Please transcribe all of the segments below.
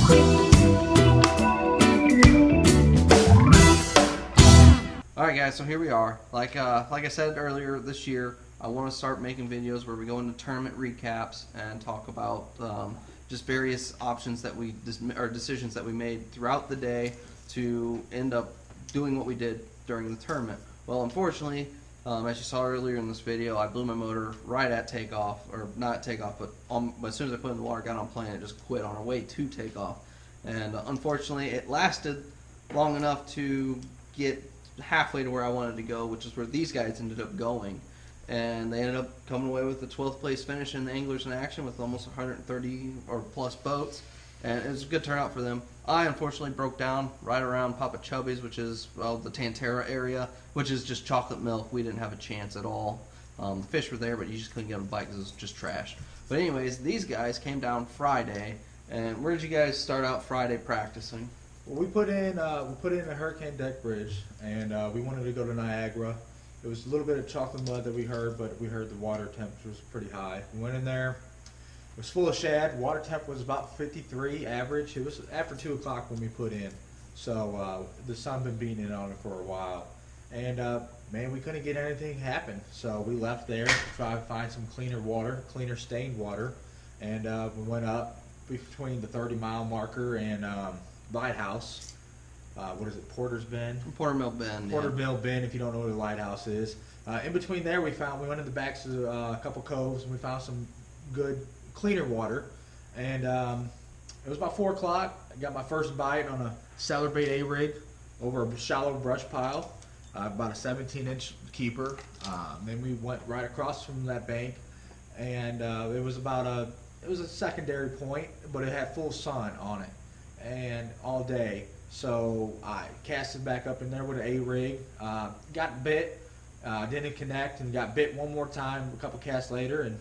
Alright guys, so here we are. Like I said earlier this year, I want to start making videos where we go into tournament recaps and talk about just various options that or decisions that we made throughout the day to end up doing what we did during the tournament. Well, unfortunately, as you saw earlier in this video, I blew my motor right at takeoff, or not takeoff, but as soon as I put it in the water, got on plane, it just quit on our way to takeoff. And unfortunately, it lasted long enough to get halfway to where I wanted to go, which is where these guys ended up going. And they ended up coming away with the 12th place finish in the Anglers in Action with almost 130 or plus boats. And it was a good turnout for them. I unfortunately broke down right around Papa Chubby's, which is, well, the Tantera area, which is just chocolate milk. We didn't have a chance at all. The fish were there, but you just couldn't get them to bite because it was just trash. But anyways, these guys came down Friday. And where did you guys start out Friday practicing? Well, we put in a Hurricane Deck Bridge, and we wanted to go to Niagara. It was a little bit of chocolate mud that we heard, but we heard the water temperature was pretty high. We went in there. It was full of shad. Water temp was about 53 average. It was after 2 o'clock when we put in, so the sun been beating in on it for a while. And man, we couldn't get anything happen. So we left there to try to find some cleaner water, cleaner stained water, and we went up between the 30-mile marker and Lighthouse. What is it? Porter's Bend? Portermill Bend. Portermill Bend, if you don't know what a lighthouse is. In between there, we went in the backs of a couple coves, and we found some good, cleaner water. And it was about 4 o'clock. I got my first bite on a Cellar-bait A-rig over a shallow brush pile, about a 17-inch keeper. Then we went right across from that bank, and it was a secondary point, but it had full sun on it, and all day. So I casted back up in there with an A-rig, got bit, didn't connect, and got bit one more time a couple casts later, and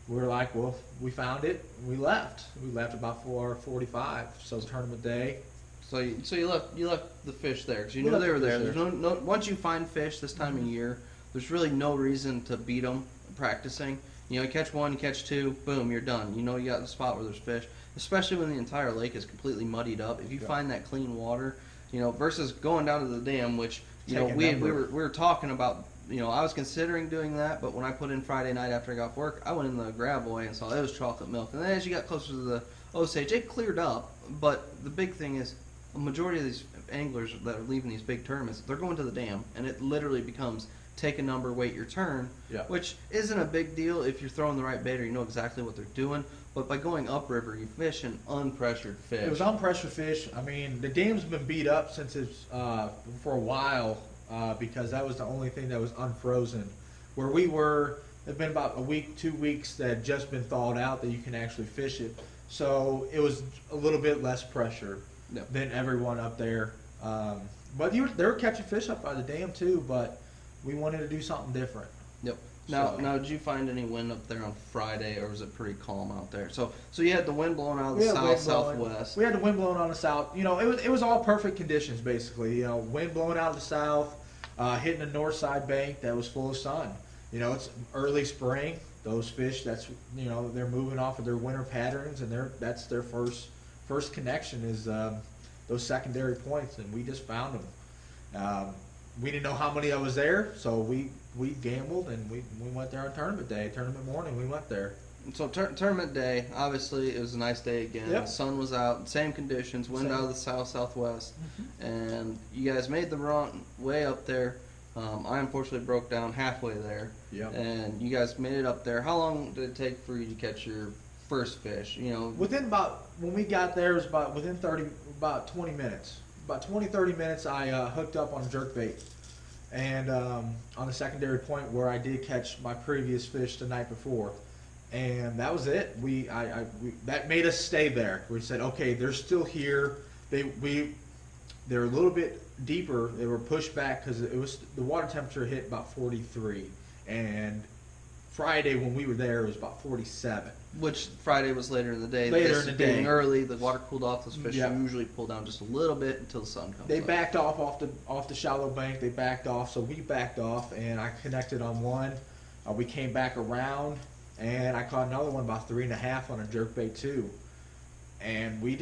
we were like, well, we found it, and we left. We left about 4:45, so it's tournament day. So you left the fish there because you knew they were there. There's no once you find fish this time of year, there's really no reason to beat them practicing. You know, you catch one, you catch two, boom, you're done. You know you got the spot where there's fish, especially when the entire lake is completely muddied up. If you find that clean water, you know, versus going down to the dam, which, you know, we were talking about, you know, I was considering doing that, but when I put in Friday night after I got off work, I went in the Gravois and saw it was chocolate milk. And then as you got closer to the Osage, it cleared up, but the big thing is, a majority of these anglers that are leaving these big tournaments, they're going to the dam, and it literally becomes take a number, wait your turn, which isn't a big deal if you're throwing the right bait or you know exactly what they're doing. But by going upriver, you fish an unpressured fish. It was unpressured fish. I mean, the dam's been beat up since it's for a while because that was the only thing that was unfrozen. Where we were, it's been about a week, 2 weeks that had just been thawed out that you can actually fish it. So it was a little bit less pressure than everyone up there. But they were catching fish up by the dam too, but we wanted to do something different. Yep. Now, did you find any wind up there on Friday, or was it pretty calm out there? So you had the wind blowing out of the southwest. We had the wind blowing on the south. You know, it was all perfect conditions basically. You know, wind blowing out of the south, hitting the north side bank that was full of sun. You know, it's early spring. Those fish, they're moving off of their winter patterns, and that's their first connection is those secondary points, and we just found them. We didn't know how many I was there, so we gambled, and we went there on tournament day. Tournament morning, we went there. So tournament day, obviously it was a nice day again. The sun was out, same conditions, wind out of the southwest, and you guys made the wrong way up there. I unfortunately broke down halfway there, and you guys made it up there. How long did it take for you to catch your first fish? You know, when we got there, it was within 20 minutes. About 20-30 minutes, I hooked up on a jerkbait, and on the secondary point where I did catch my previous fish the night before, and that was it. That made us stay there. We said, okay, they're still here. They're a little bit deeper. They were pushed back because the water temperature hit about 43, and Friday when we were there it was about 47. Which Friday was later in the day. Later in the day. Being early, the water cooled off. Those fish usually pull down just a little bit until the sun comes They up. backed off the shallow bank. They backed off, so we backed off, and I connected on one. We came back around, and I caught another one about 3.5 on a jerkbait too. and we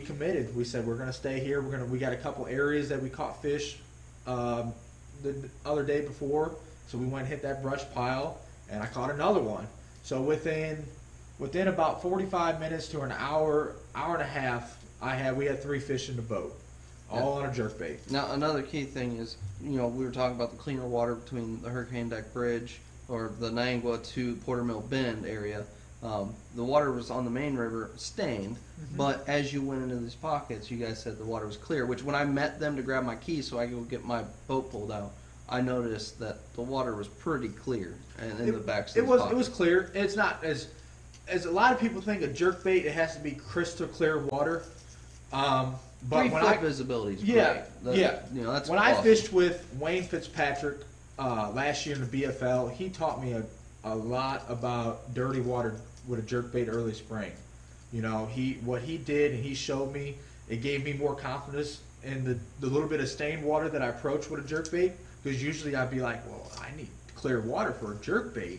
committed. We said we're gonna stay here. We got a couple areas that we caught fish the other day before, so we went and hit that brush pile, and I caught another one. So within about 45 minutes to an hour and a half, we had 3 fish in the boat, all on a jerkbait. Now, another key thing is, we were talking about the cleaner water between the Hurricane Deck Bridge or the Niangua to Portermill Bend area. The water was on the main river stained, but as you went into these pockets, you guys said the water was clear, which when I met them to grab my keys so I could go get my boat pulled out, I noticed that the water was pretty clear and in the backs of It these was pockets. clear. It's not as a lot of people think a jerkbait, it has to be crystal clear water. But 3-foot visibility is yeah, great. That's when awesome. I fished with Wayne Fitzpatrick last year in the BFL, he taught me a lot about dirty water with a jerkbait early spring. What he did, and he showed me, it gave me more confidence in the little bit of stained water that I approach with a jerkbait, because usually I'd be like, well, I need clear water for a jerkbait,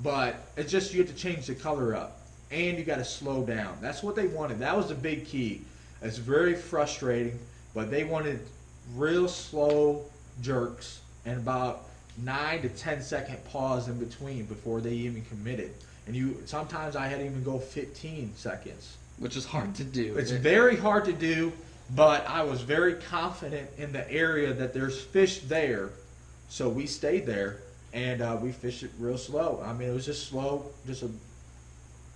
but it's just you have to change the color up, and you got to slow down. That's what they wanted. That was the big key. It's very frustrating, but they wanted real slow jerks and about 9 to 10 second pause in between before they even committed. And sometimes I had to even go 15 seconds. Which is hard to do. It's very hard to do, but I was very confident in the area that there's fish there. So we stayed there, and we fished it real slow. I mean, it was just slow, just a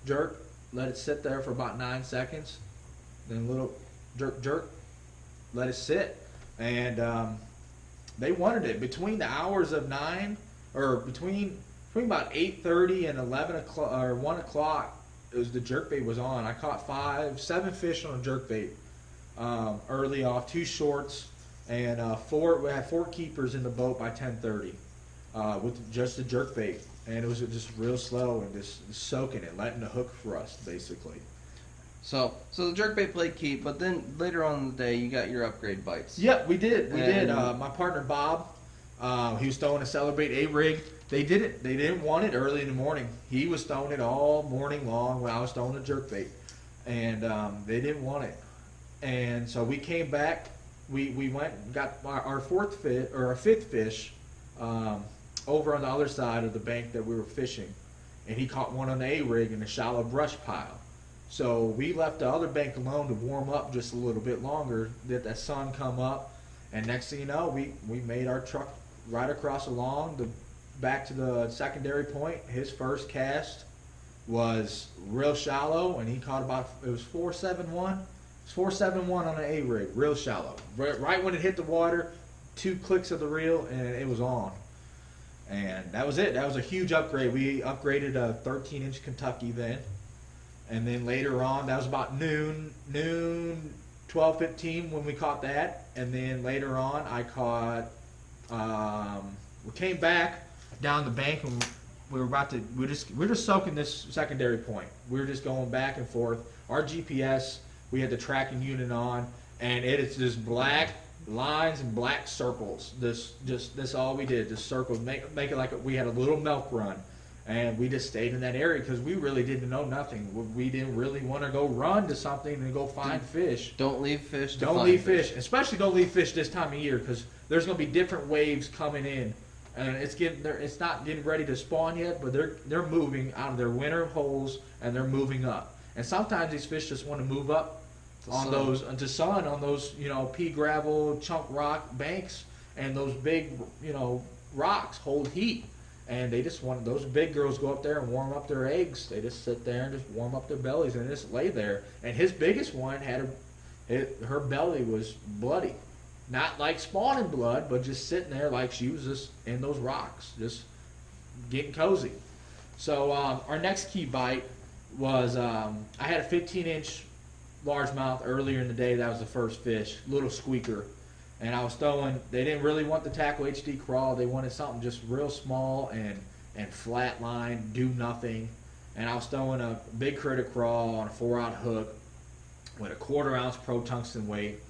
jerk, let it sit there for about 9 seconds, then a little jerk, let it sit. And they wanted it. Between the hours of 9, or between about 8:30 and 11 o'clock or 1 o'clock, the jerkbait was on. I caught 7 fish on a jerkbait early off, 2 shorts, and we had 4 keepers in the boat by 10:30 with just a jerkbait, and it was just real slow and just soaking it, letting the hook thrust basically. So the jerkbait played key, but then later on in the day, you got your upgrade bites. Yep, we did. My partner Bob, he was throwing a Celebrate A-rig. They didn't want it early in the morning. He was throwing it all morning long when I was throwing a jerkbait, and they didn't want it. And so we came back. We went and got our 5th fish over on the other side of the bank that we were fishing, and he caught one on the A-rig in a shallow brush pile. So we left the other bank alone to warm up just a little bit longer, let that sun come up, and next thing you know, we made our truck right across along back to the secondary point. His first cast was real shallow, and he caught it was 471. It's 471 on an A-rig, real shallow. Right when it hit the water, 2 clicks of the reel, and it was on. And that was it. That was a huge upgrade. We upgraded a 13-inch Kentucky then. And then later on, that was about noon, 12:15 when we caught that. And then later on, I caught, we came back down the bank, and we're just soaking this secondary point. We were just going back and forth. Our GPS, we had the tracking unit on, and it is just black lines and black circles. This all we did, just circles, make it like we had a little milk run. And we just stayed in that area because we really didn't know nothing. We didn't really want to go run to something and go find fish. Don't leave fish. Don't leave fish. Especially don't leave fish this time of year, because there's going to be different waves coming in, and it's not getting ready to spawn yet, but they're moving out of their winter holes and they're moving up. And sometimes these fish just want to move up on those pea gravel chunk rock banks, and those big rocks hold heat. And they just those big girls go up there and warm up their eggs. They just sit there and just warm up their bellies and just lay there. And his biggest one her belly was bloody. Not like spawning blood, but just sitting there like she was just in those rocks, just getting cozy. So our next key bite was, I had a 15-inch largemouth earlier in the day. That was the first fish, little squeaker. And I was throwing, they didn't really want the Tackle HD crawl. They wanted something just real small and flat line, do nothing. And I was throwing a big critter crawl on a 4-aught hook with a 1/4 ounce pro tungsten weight.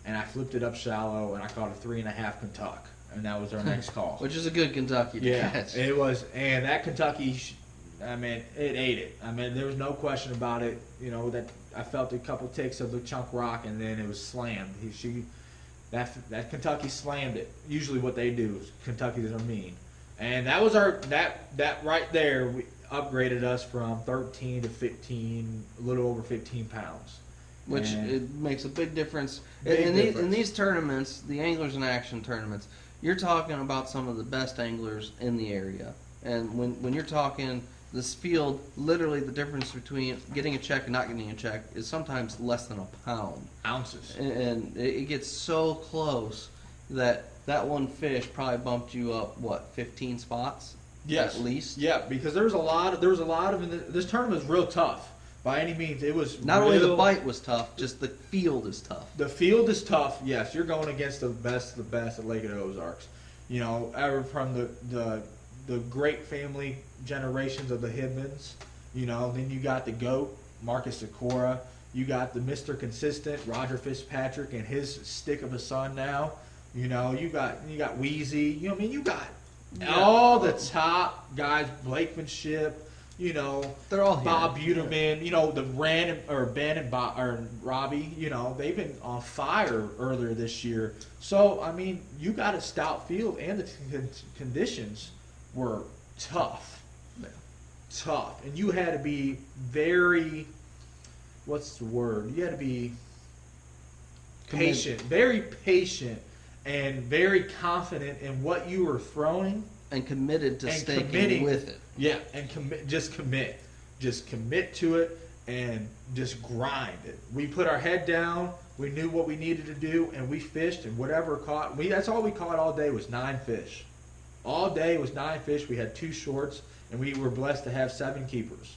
And I flipped it up shallow, and I caught a 3.5 Kentuck. And that was our next call. Which is a good Kentucky to catch. It was. And that Kentucky, I mean, it ate it. I mean, there was no question about it. You know, that I felt a couple ticks of the chunk rock, and then it was slammed. That Kentucky slammed it. Usually, what they do is Kentucky's are mean, and that was that right there. We upgraded us from 13 to 15, a little over 15 pounds. Which And it makes a big difference. Big In difference. these tournaments, the Anglers in Action tournaments, you're talking about some of the best anglers in the area. And when you're talking this field, literally the difference between getting a check and not getting a check is sometimes less than a pound. ounces. And it gets so close that one fish probably bumped you up, what, 15 spots? Yes. At least? Yeah, because there was a lot of this tournament was real tough. By any means, it was Not only the real- bite was tough, just the field is tough. The field is tough. Yes, you're going against the best at Lake of the Ozarks. You know, ever from the great family generations of the Hibmans. You know, then you got the GOAT, Marcus Sikora. You got the Mr. Consistent, Roger Fitzpatrick, and his stick of a son now. You know, you got Wheezy. You know, I mean, you got all the top guys, Blakemanship. You know, They're all here. Bob Buterman, you know, Ben and Bob or Robbie, you know, they've been on fire earlier this year. So I mean, you got a stout field, and the conditions were tough, tough, and you had to be very, what's the word? You had to be patient, very patient, and very confident in what you were throwing. And committed to And sticking committing with it. Yeah, and just commit to it, and just grind it. We put our head down. We knew what we needed to do, and we fished, and whatever caught. That's all we caught all day was 9 fish. All day was 9 fish. We had 2 shorts, and we were blessed to have 7 keepers.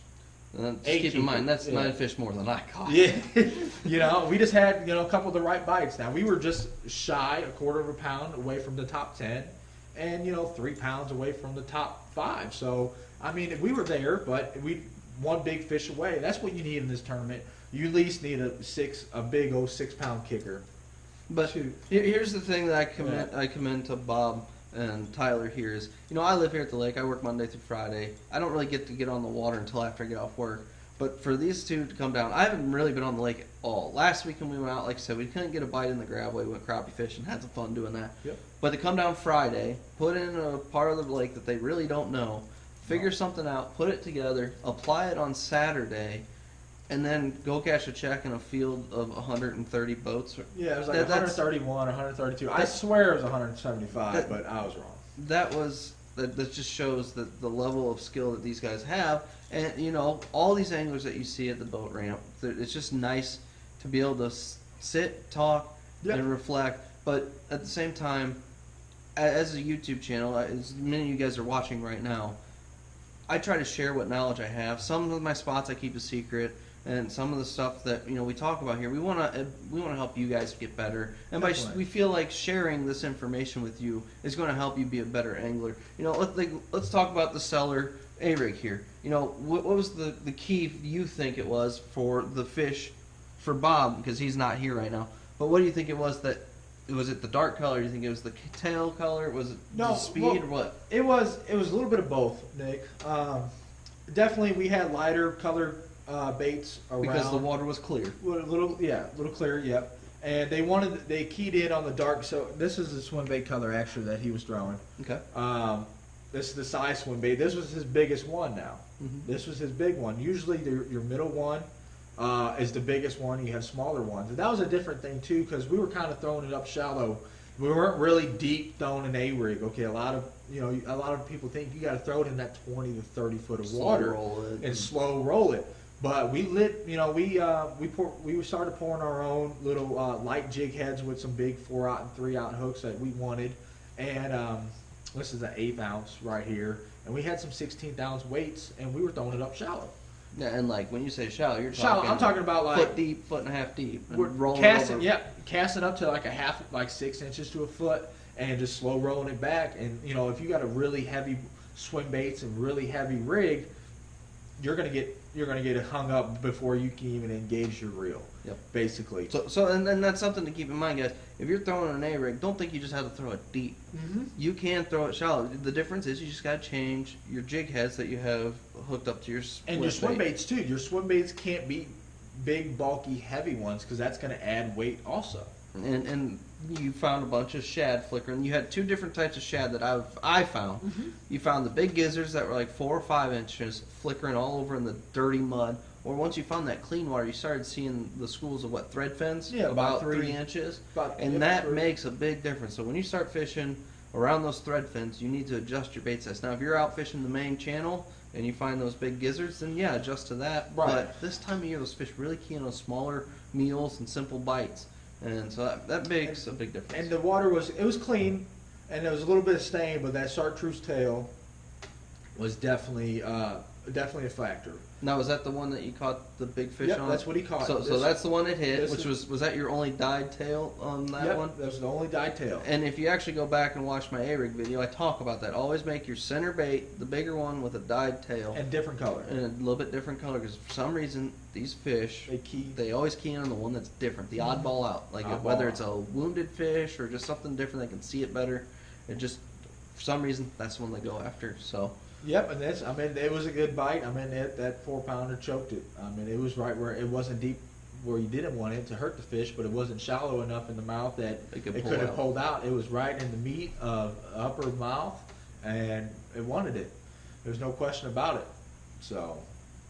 And just 8 keep in mind, keepers, that's yeah. 9 fish more than I caught. Yeah, you know, we just had a couple of the right bites. Now we were just shy, a quarter of a pound away from the top 10. And 3 pounds away from the top 5. So I mean, we were there, but we one big fish away. That's what you need in this tournament. You at least need a big old 6-pound kicker. But here's the thing that I commend to Bob and Tyler here is, I live here at the lake. I work Monday through Friday. I don't really get to get on the water until after I get off work. But for these two to come down, I haven't really been on the lake at all. Last weekend we went out, like I said, we couldn't get a bite in the gravel. We went crappie fishing, had some fun doing that. Yep. But to come down Friday, put in a part of the lake that they really don't know, figure something out, put it together, apply it on Saturday, and then go catch a check in a field of 130 boats. Yeah, it was like 131, 132. I swear it was 175, but I was wrong. That just shows that the level of skill that these guys have. And, all these anglers that you see at the boat ramp, it's just nice to be able to sit, talk, and reflect. But at the same time, as a YouTube channel, as many of you guys are watching right now, I try to share what knowledge I have. Some of my spots I keep a secret, and some of the stuff that we talk about here, we want to help you guys get better. And we feel like sharing this information with you is going to help you be a better angler. Let's talk about the Seller A-rig here. What was the key you think it was for the fish for Bob, because he's not here right now? But what do you think it was that? Was it the dark color? Do you think it was the tail color? Was it the speed or what? It was a little bit of both, Nick. Definitely, we had lighter colored baits around because the water was clear. A little clear. Yep. And they keyed in on the dark. So this is the swim bait color actually that he was throwing. Okay. This is the size swim bait. This was his biggest one now. Mm-hmm. This was his big one. Usually your middle one is the biggest one. You have smaller ones. And that was a different thing too, because we were kind of throwing it up shallow. We weren't really deep throwing an A-rig. Okay, a lot of people think you got to throw it in that 20 to 30 foot of water and slow roll it. But we we started pouring our own little light jig heads with some big 4-aught and 3-aught hooks that we wanted, and this is an 1/8 ounce right here, and we had some 16th ounce weights, and we were throwing it up shallow. Yeah, and when you say shallow, you're shallow. talking I'm talking about like foot deep, 1.5 foot deep. We're rolling casting, over. casting up to like a half, like 6 inches to a foot, and just slow rolling it back. And if you got a really heavy swim baits and really heavy rig, you're gonna get you're going to get it hung up before you can even engage your reel. Yep. Basically. And that's something to keep in mind, guys. If you're throwing an A rig, don't think you just have to throw it deep. You can throw it shallow. The difference is you just got to change your jig heads that you have hooked up to your and your swim baits too. Your swim baits can't be big, bulky, heavy ones because that's going to add weight also. And you found a bunch of shad flickering. You had two different types of shad that I found. You found the big gizzards that were like 4 or 5 inches flickering all over in the dirty mud. Or once you found that clean water, you started seeing the schools of what, thread fins? Yeah, about 3 inches. And that makes a big difference. So when you start fishing around those thread fins, you need to adjust your bait size. Now, if you're out fishing the main channel and you find those big gizzards, then yeah, adjust to that. Right. But this time of year, those fish really key on those smaller meals and simple bites. And so that makes a big difference. And the water was clean, and there was a little bit of stain, but that chartreuse tail was definitely a factor. Now, was that the one that you caught the big fish Yep, on? that's what he caught. So that's the one it hit, which was that your only dyed tail on that one? That was the only dyed tail. And if you actually go back and watch my A-rig video, I talk about that. Always make your center bait the bigger one with a dyed tail. And different color. And a little bit different color, because for some reason, these fish, they always key in on the one that's different, the oddball out. Like whether it's a wounded fish or just something different, they can see it better. It just, for some reason, that's the one they go after. So. Yep, and it was a good bite. That 4-pounder choked it. It was right where it wasn't deep where you didn't want it to hurt the fish, but it wasn't shallow enough in the mouth that it could have pulled out. It was right in the meat of the upper mouth, and it wanted it. There's no question about it. So,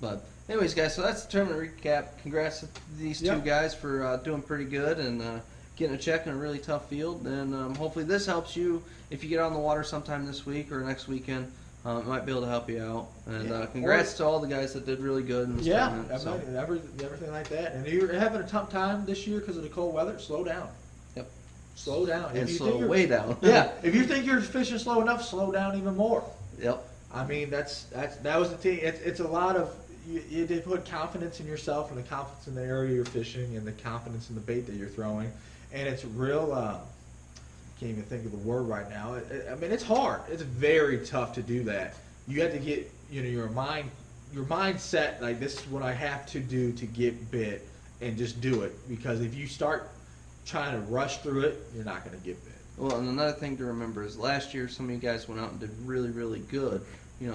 but anyways, guys, so that's the tournament recap. Congrats to these two guys for doing pretty good and getting a check in a really tough field. And hopefully this helps you if you get on the water sometime this week or next weekend. It might be able to help you out. And congrats to all the guys that did really good in this tournament. Everything like that. And you're having a tough time this year because of the cold weather, slow down. Yep. Slow down. And slow way down. Yeah. If you think you're fishing slow enough, slow down even more. Yep. That was the thing. It's a lot of, you did put confidence in yourself and the confidence in the area you're fishing and the confidence in the bait that you're throwing. And it's real, can't even think of the word right now. It's hard. It's very tough to do that. You have to get your mindset like this is what I have to do to get bit, and just do it. Because if you start trying to rush through it, you're not going to get bit. Well, and another thing to remember is last year some of you guys went out and did really, really good.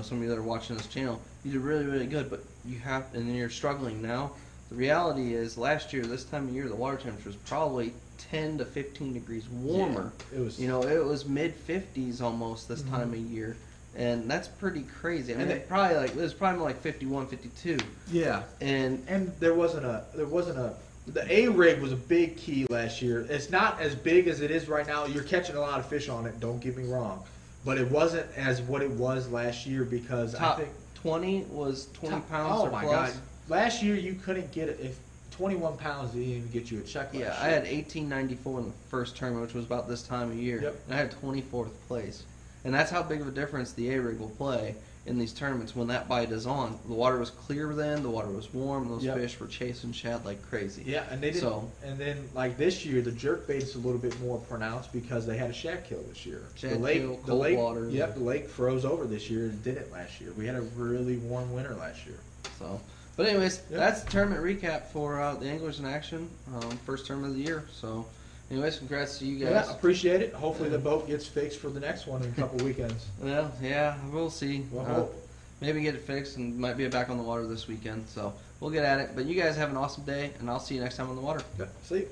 Some of you that are watching this channel, you did really, really good. But and then you're struggling now. The reality is, last year, this time of year, the water temperature was probably 10 to 15 degrees warmer. Yeah, it was. It was mid-50s almost this time of year, and that's pretty crazy. It was probably more like 51, 52. Yeah. And there wasn't a. The A rig was a big key last year. It's not as big as it is right now. You're catching a lot of fish on it. Don't get me wrong, but it wasn't as what it was last year because I think 20 was 20 pounds or plus. Oh my God. Last year you couldn't get it if 21 pounds didn't even get you a check. Yeah, I had 1894 in the first tournament, which was about this time of year. Yep. And I had 24th place. And that's how big of a difference the A-rig will play in these tournaments when that bite is on. The water was clear then, the water was warm, and those fish were chasing shad like crazy. Yeah, and they didn't. And then like this year, the jerk bait's a little bit more pronounced because they had a shad kill this year. Cold water. Yep, the lake froze over this year and didn't last year. We had a really warm winter last year. So. But anyways, that's the tournament recap for the Anglers in Action, first tournament of the year. So, anyways, congrats to you guys. Yeah, appreciate it. Hopefully the boat gets fixed for the next one in a couple weekends. Well, yeah, we'll see. We'll maybe get it fixed and might be back on the water this weekend. So we'll get at it. But you guys have an awesome day, and I'll see you next time on the water. Yeah, see you.